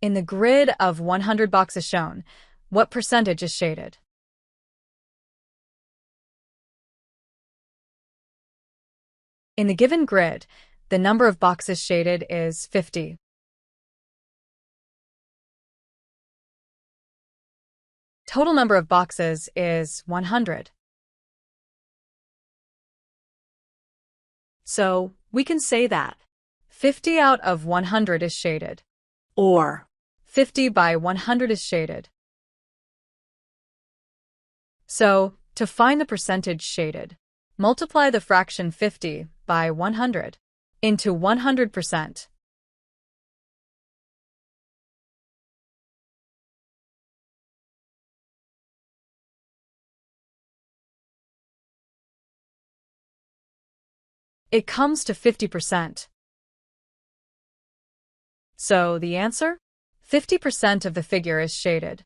In the grid of 100 boxes shown, what percentage is shaded? In the given grid, the number of boxes shaded is 50. Total number of boxes is 100. So, we can say that 50 out of 100 is shaded, or 50 by 100 is shaded. So, to find the percentage shaded, multiply the fraction 50 by 100 into 100%. It comes to 50%. So the answer? 50% of the figure is shaded.